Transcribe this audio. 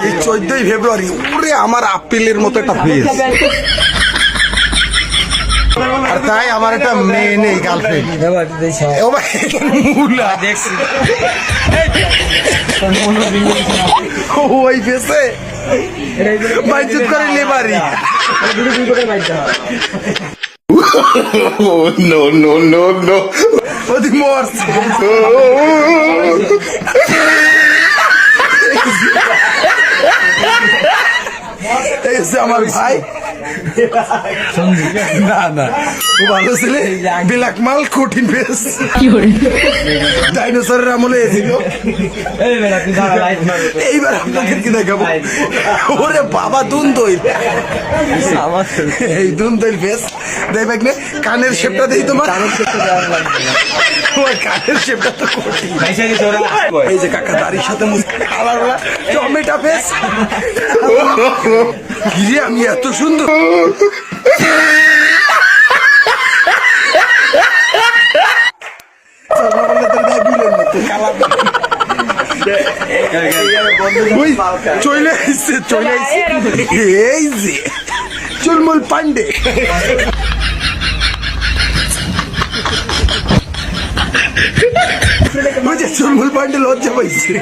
এই 14ই ফেব্রুয়ারি ওরে আমার আপেলের মতো একটা ফেস। আর তাই আমার একটা মেয়ে নেই, গার্লফ্রেন্ড। ও ভাই মুলা দেখছি ওই ফেসে বাইজুত করে লেবারি। No, no, no, no. ওদি মরছে। এই যে আমার ভাই, না না ও ভালো ছেলে, ব্ল্যাক মাল কঠিন ফেস, ডাইনোসরের আমলে এসেছিল। এইবার আপনাদের কি দেখাবো? ওরে বাবা দুন দই, এই দুন দই ফেস দেখবে না। কানের শেপটা দেই তোমার, ওই কানের শেপটা তো কঠিন। এই যে কাকা দাড়ির সাথে কালার টমেটো ফেস। গিয়ে আমি এত সুন্দর চলে আসছে, চলে আসছে এই যে চুলমুল পান্ডে। চুলমুল পান্ডে লজ্জা পাইছে।